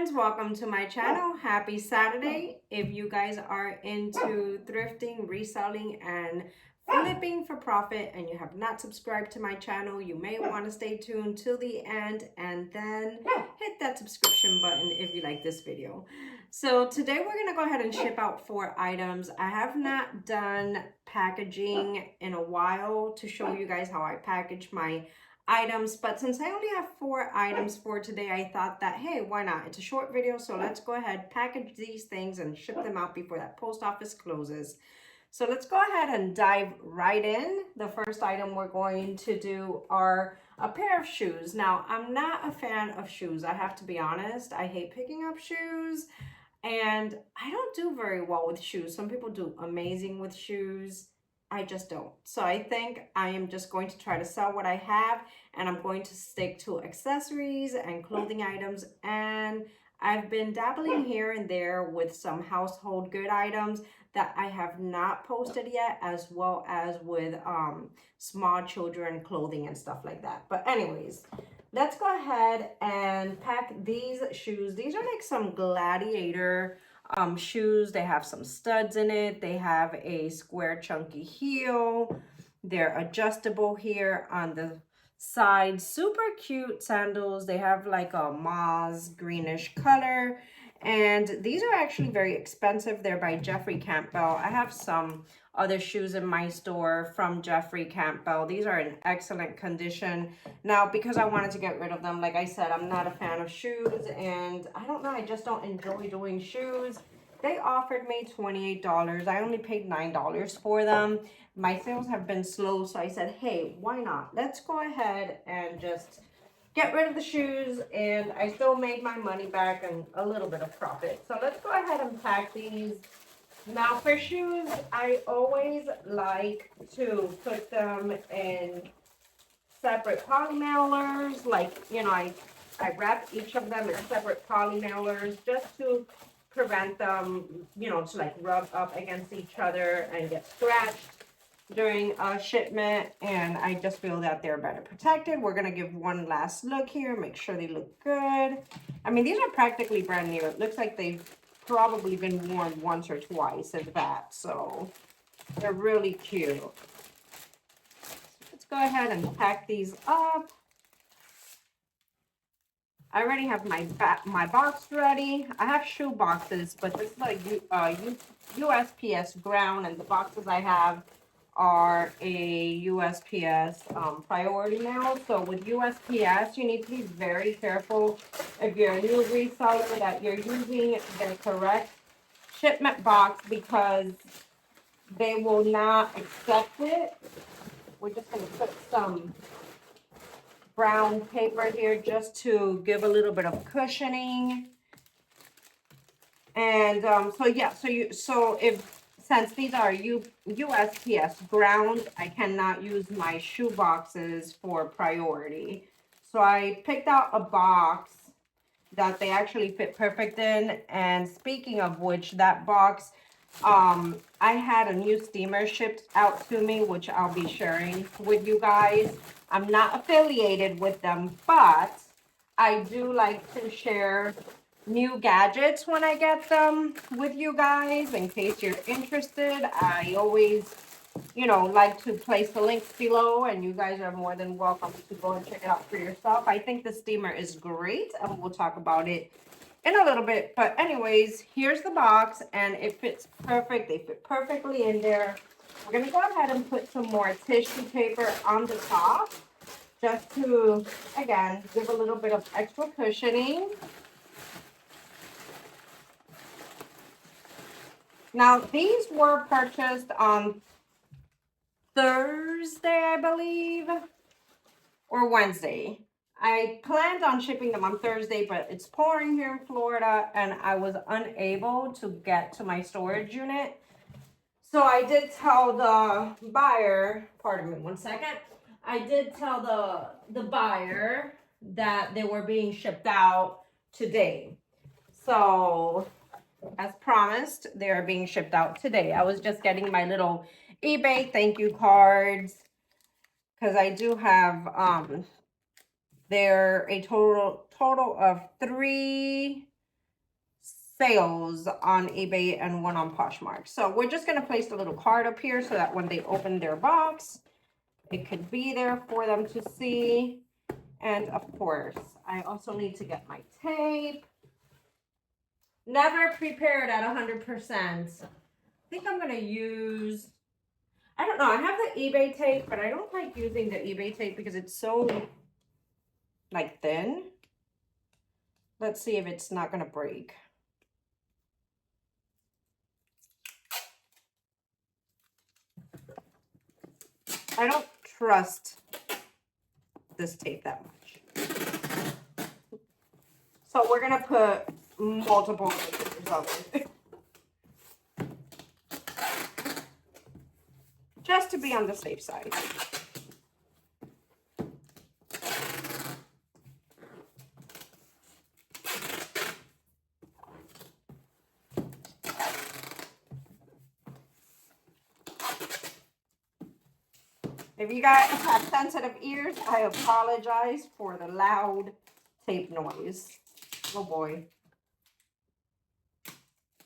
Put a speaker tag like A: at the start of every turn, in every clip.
A: friends, welcome to my channel. Happy Saturday. If you guys are into thrifting, reselling, and flipping for profit and you have not subscribed to my channel, you may want to stay tuned till the end and then hit that subscription button if you like this video. So today we're going to go ahead and ship out 4 items. I have not done packaging in a while to show you guys how I package my items, but since I only have 4 items for today, I thought that, hey, why not? It's a short video, so let's go ahead, package these things and ship them out before that post office closes. So let's go ahead and dive right in. The first item we're going to do are a pair of shoes. Now, I'm not a fan of shoes, I have to be honest. I hate picking up shoes, and I don't do very well with shoes. Some people do amazing with shoes. I just don't. So I think I am just going to try to sell what I have, and I'm going to stick to accessories and clothing items. And I've been dabbling here and there with some household good items that I have not posted yet, as well as with small children clothing and stuff like that. But anyways, let's go ahead and pack these shoes. These are like some gladiator shoes. They have some studs in it. They have a square chunky heel. They're adjustable here on the side. Super cute sandals. They have like a moss greenish color. And these are actually very expensive. They're by Jeffrey Campbell. I have some other shoes in my store from Jeffrey Campbell. These are in excellent condition. Now, because I wanted to get rid of them, like I said, I'm not a fan of shoes, and I don't know, I just don't enjoy doing shoes. They offered me $28. I only paid $9 for them. My sales have been slow, so I said, hey, why not? Let's go ahead and just get rid of the shoes, and I still made my money back and a little bit of profit. So let's go ahead and pack these. Now for shoes, I always like to put them in separate poly mailers. Like, you know, I wrap each of them in separate poly mailers just to prevent them, you know, to like rub up against each other and get scratched during a shipment. And I just feel that they're better protected. We're going to give one last look here, make sure they look good. I mean, these are practically brand new. It looks like they've probably been worn once or twice, if that. So they're really cute. Let's go ahead and pack these up. I already have my box ready. I have shoe boxes, but this is like USPS ground, and the boxes I have are a USPS priority mail. So with USPS, you need to be very careful if you're a new reseller that you're using the correct shipment box, because they will not accept it. We're just going to put some brown paper here just to give a little bit of cushioning. And since these are USPS ground, I cannot use my shoe boxes for priority. So I picked out a box that they actually fit perfect in. And speaking of which, that box, I had a new steamer shipped out to me, which I'll be sharing with you guys. I'm not affiliated with them, but I do like to share new gadgets when I get them with you guys in case you're interested. I always, you know, like to place the links below, and you guys are more than welcome to go and check it out for yourself. I think the steamer is great, and we'll talk about it in a little bit. But anyways, here's the box, and it fits perfect. They fit perfectly in there. We're going to go ahead and put some more tissue paper on the top just to, again, give a little bit of extra cushioning. Now, these were purchased on Thursday, I believe, or Wednesday. I planned on shipping them on Thursday, but it's pouring here in Florida, and I was unable to get to my storage unit. So I did tell the buyer, pardon me one second, I did tell the buyer that they were being shipped out today. So as promised, they are being shipped out today. I was just getting my little eBay thank you cards, because I do have they're a total of 3 sales on eBay and one on Poshmark. So we're just going to place the little card up here so that when they open their box, it could be there for them to see. And of course, I also need to get my tape. Never prepared at 100%. I think I'm going to use, I don't know, I have the eBay tape, but I don't like using the eBay tape because it's so like thin. Let's see if it's not going to break. I don't trust this tape that much. So we're going to put multiple layers of it. Just to be on the safe side. If you guys have sensitive ears, I apologize for the loud tape noise. Oh boy.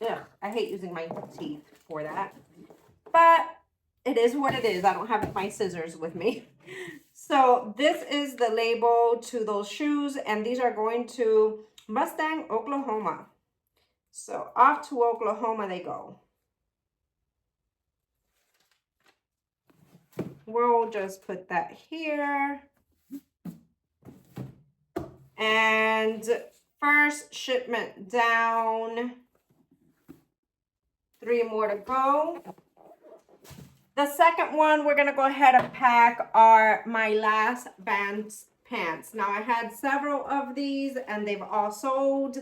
A: Yeah, I hate using my teeth for that. But it is what it is. I don't have my scissors with me. So this is the label to those shoes, and these are going to Mustang, Oklahoma. So off to Oklahoma they go. We'll just put that here. And first shipment down. 3 more to go. The second one we're going to go ahead and pack are my last Vans pants. Now I had several of these and they've all sold.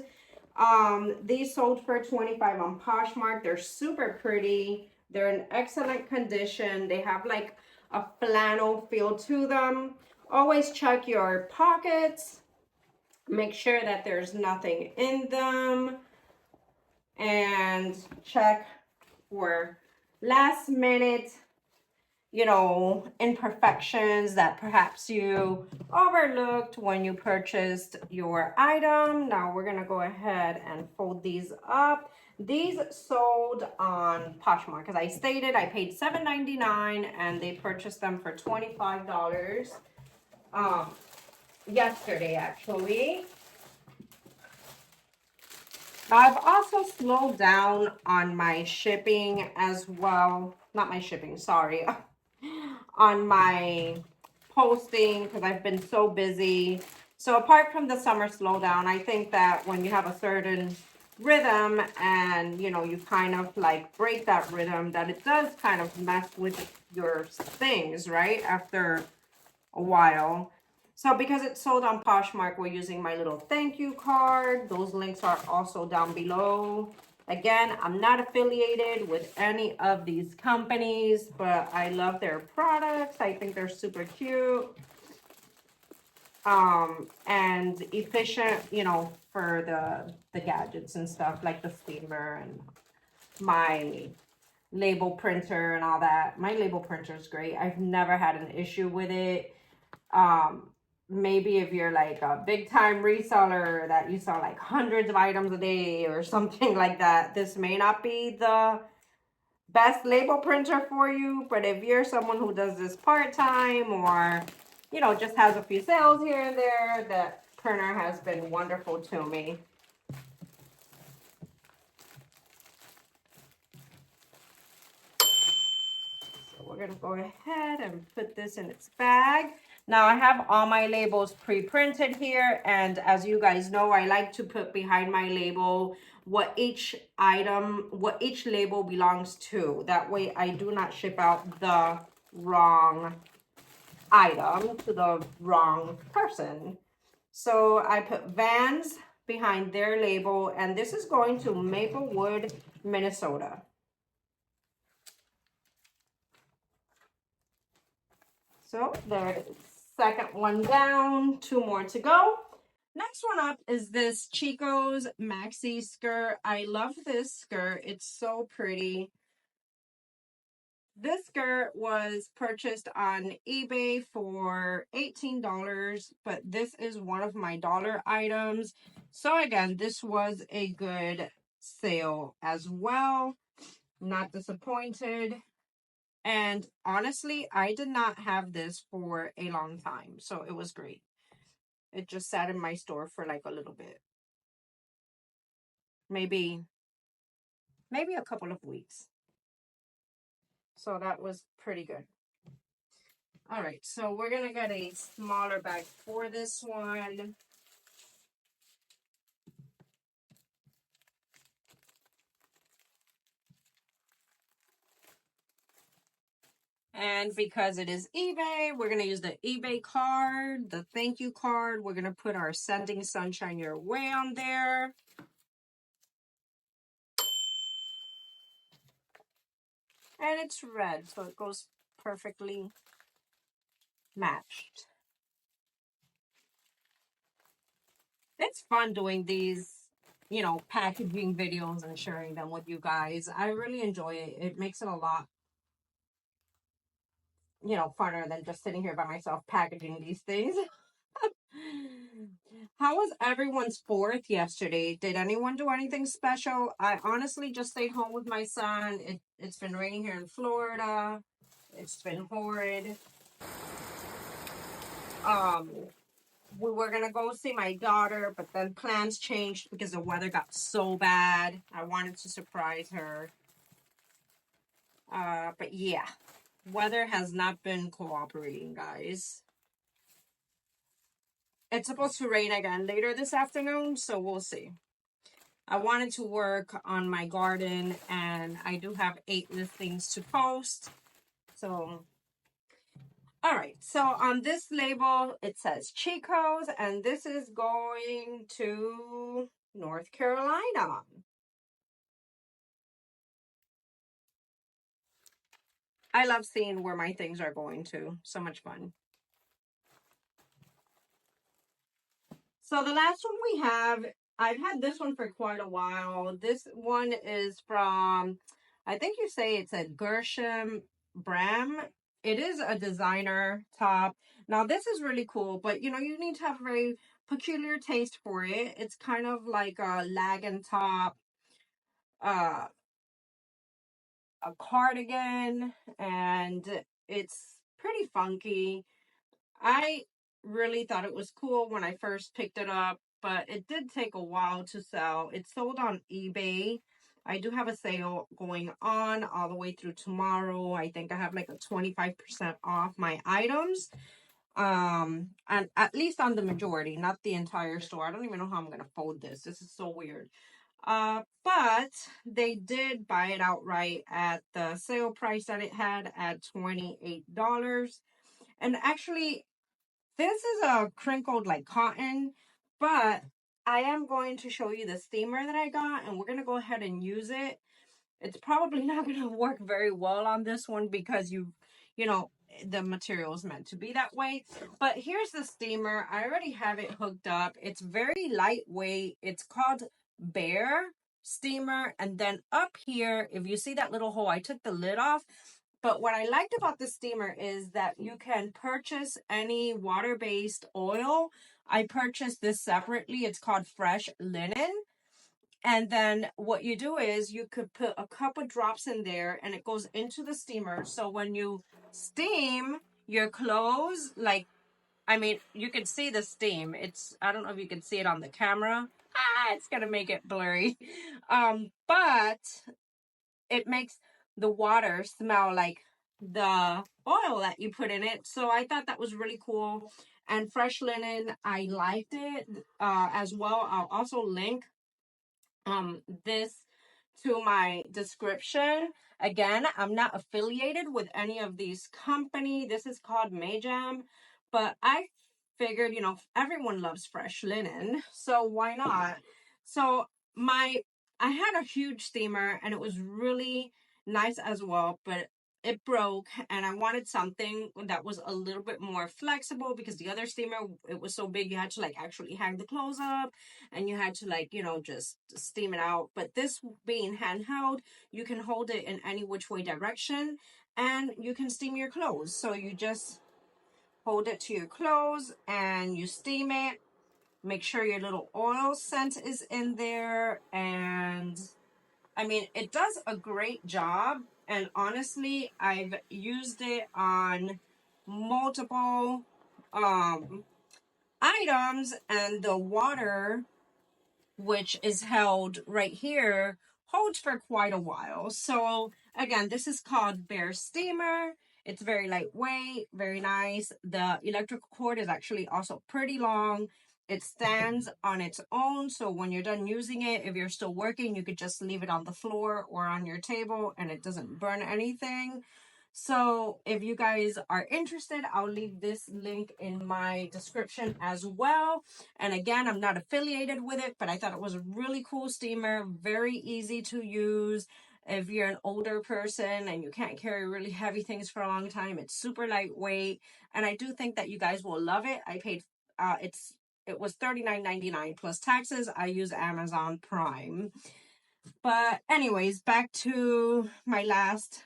A: These sold for $25 on Poshmark. They're super pretty. They're in excellent condition. They have like a flannel feel to them. Always check your pockets. Make sure that there's nothing in them. And check for last minute, you know, imperfections that perhaps you overlooked when you purchased your item. Now we're going to go ahead and fold these up. These sold on Poshmark. As I stated, I paid $7.99 and they purchased them for $25 yesterday actually. I've also slowed down on my shipping as well. Not my shipping, sorry. On my posting because I've been so busy. So apart from the summer slowdown, I think that when you have a certain rhythm and, you know, you kind of like break that rhythm, that it does kind of mess with your things, right? After a while. So because it's sold on Poshmark, we're using my little thank you card. Those links are also down below. Again, I'm not affiliated with any of these companies, but I love their products. I think they're super cute. And efficient, you know, for the gadgets and stuff like the steamer and my label printer and all that. My label printer is great. I've never had an issue with it. Maybe if you're like a big time reseller that you sell like hundreds of items a day or something like that, this may not be the best label printer for you. But if you're someone who does this part-time or, you know, just has a few sales here and there, that printer has been wonderful to me. So we're going to go ahead and put this in its bag. Now I have all my labels pre-printed here, and as you guys know, I like to put behind my label what each item, what each label belongs to. That way I do not ship out the wrong item to the wrong person. So I put Vans behind their label, and this is going to Maplewood, Minnesota. So there it is. Second one down, 2 more to go. Next one up is this Chico's maxi skirt. I love this skirt. It's so pretty. This skirt was purchased on eBay for $18, but this is one of my dollar items. So again, this was a good sale as well. Not disappointed. And honestly, I did not have this for a long time, so it was great. It just sat in my store for like a little bit. Maybe a couple of weeks. So that was pretty good. All right, so we're gonna get a smaller bag for this one. And because it is eBay, we're going to use the eBay card, the thank you card. We're going to put our Sending Sunshine Your Way on there. And it's red, so it goes perfectly matched. It's fun doing these, packaging videos and sharing them with you guys. I really enjoy it. It makes it a lot, funner than just sitting here by myself packaging these things. How was everyone's 4th yesterday? Did anyone do anything special? I honestly just stayed home with my son. It's been raining here in Florida. It's been horrid. We were gonna go see my daughter, but then plans changed because the weather got so bad. I wanted to surprise her. But yeah, weather has not been cooperating, guys. It's supposed to rain again later this afternoon, so we'll see. I wanted to work on my garden, and I do have 8 listings to post. So, all right. So on this label, it says Chico's, and this is going to North Carolina. I love seeing where my things are going to. So much fun. So the last one we have, I've had this one for quite a while. This one is from, I think you say it's a Gershom Bram. It is a designer top. Now this is really cool, but you need to have a very peculiar taste for it. It's kind of like a lagging top, uh, a cardigan, and it's pretty funky. I really thought it was cool when I first picked it up, but it did take a while to sell. It sold on eBay. I do have a sale going on all the way through tomorrow. I think I have like a 25% off my items. And at least on the majority, not the entire store. I don't even know how I'm gonna fold this. This is so weird. But they did buy it outright at the sale price that it had at $28. And actually, this is a crinkled like cotton, but I am going to show you the steamer that I got, and we're going to go ahead and use it. It's probably not going to work very well on this one because you know, the material is meant to be that way. But here's the steamer. I already have it hooked up. It's very lightweight. It's called Bear Steamer. And then up here, if you see that little hole, I took the lid off. But what I liked about the steamer is that you can purchase any water-based oil. I purchased this separately. It's called Fresh Linen. And then what you do is you could put a couple drops in there and it goes into the steamer. So when you steam your clothes, you can see the steam. I don't know if you can see it on the camera. It's going to make it blurry. But it makes the water smell like the oil that you put in it. So I thought that was really cool. And Fresh Linen, I liked it as well. I'll also link this to my description. Again, I'm not affiliated with any of these company. This is called Mayjam, but I figured, everyone loves Fresh Linen, so why not? So I had a huge steamer and it was really nice as well, but it broke and I wanted something that was a little bit more flexible because the other steamer, it was so big you had to like actually hang the clothes up and you had to like, just steam it out. But this being handheld, you can hold it in any which way direction and you can steam your clothes. So you just hold it to your clothes and you steam it. Make sure your little oil scent is in there. And I mean, it does a great job. And honestly, I've used it on multiple items, and the water, which is held right here, holds for quite a while. So again, this is called Bear Steamer. It's very lightweight, very nice. The electrical cord is actually also pretty long. It stands on its own, so when you're done using it, if you're still working, you could just leave it on the floor or on your table and it doesn't burn anything. So if you guys are interested, I'll leave this link in my description as well. And again, I'm not affiliated with it, but I thought it was a really cool steamer, very easy to use. If you're an older person and you can't carry really heavy things for a long time, it's super lightweight. And I do think that you guys will love it. I paid, it was $39.99 plus taxes. I use Amazon Prime. But anyways, back to my last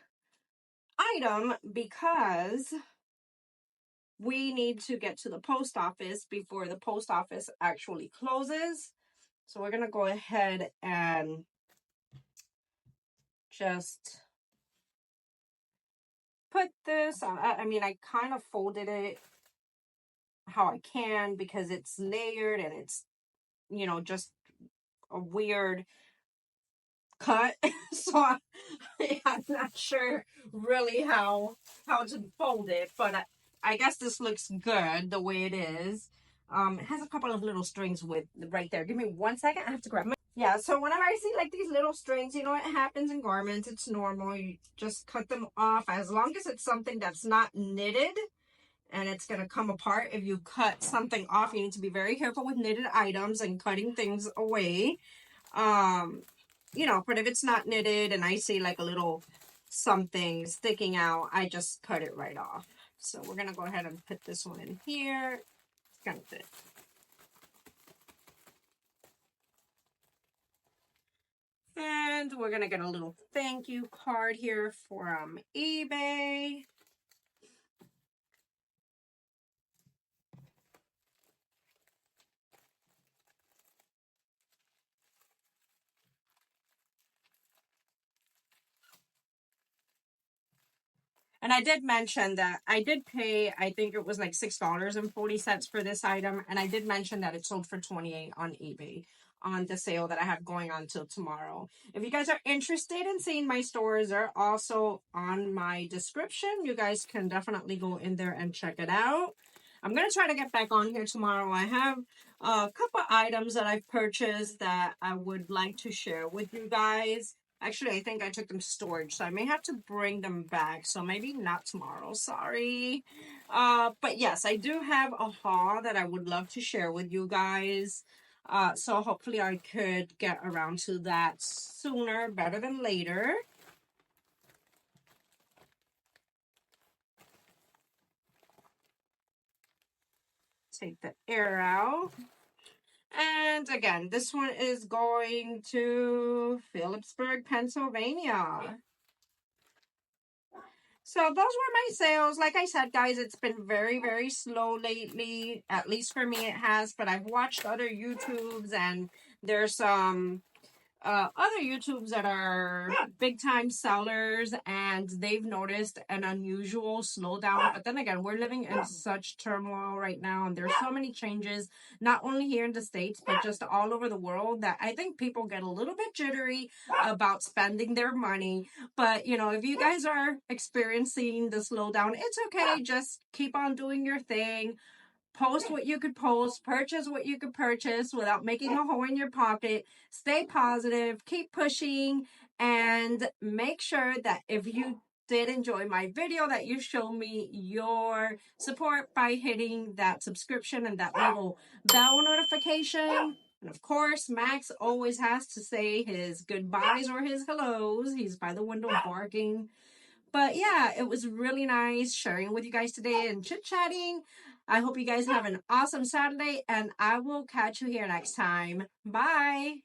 A: item, because we need to get to the post office before the post office actually closes. So we're going to go ahead and just put this on. I mean, I kind of folded it how I can because it's layered and it's, you know, just a weird cut. So I'm not sure really how to fold it, but I guess this looks good the way it is. It has a couple of little strings with right there. Give me 1 second. I have to grab my, yeah. So whenever I see like these little strings, you know, it happens in garments. It's normal. You just cut them off, as long as it's something that's not knitted and it's going to come apart. If you cut something off, you need to be very careful with knitted items and cutting things away. You know, but if it's not knitted and I see like a little something sticking out, I just cut it right off. So we're going to go ahead and put this one in here. It's going to fit. And we're going to get a little thank you card here from eBay. And I did mention that I did pay, I think it was like $6.40 for this item. And I did mention that it sold for $28 on eBay on the sale that I have going on till tomorrow. If you guys are interested in seeing my stores, they're also on my description. You guys can definitely go in there and check it out. I'm going to try to get back on here tomorrow. I have a couple items that I've purchased that I would like to share with you guys. Actually, I think I took them to storage, so I may have to bring them back. So maybe not tomorrow. Sorry. But yes, I do have a haul that I would love to share with you guys. So hopefully I could get around to that sooner, better than later. Take the air out. And again, this one is going to Phillipsburg, Pennsylvania. So those were my sales. Like I said, guys, it's been very, very slow lately. At least for me, it has. But I've watched other YouTubes, and there's some other YouTubes that are big time sellers, and they've noticed an unusual slowdown. But then again, we're living in such turmoil right now, and there's so many changes, not only here in the States, but just all over the world, that I think people get a little bit jittery about spending their money. But you know, if you guys are experiencing the slowdown, it's okay. Just keep on doing your thing. Post what you could post, purchase what you could purchase without making a hole in your pocket. Stay positive, keep pushing, and make sure that if you did enjoy my video, that you show me your support by hitting that subscription and that little bell notification. And of course, Max always has to say his goodbyes or his hellos. He's by the window barking. But yeah, it was really nice sharing with you guys today and chit-chatting. I hope you guys have an awesome Saturday, and I will catch you here next time. Bye!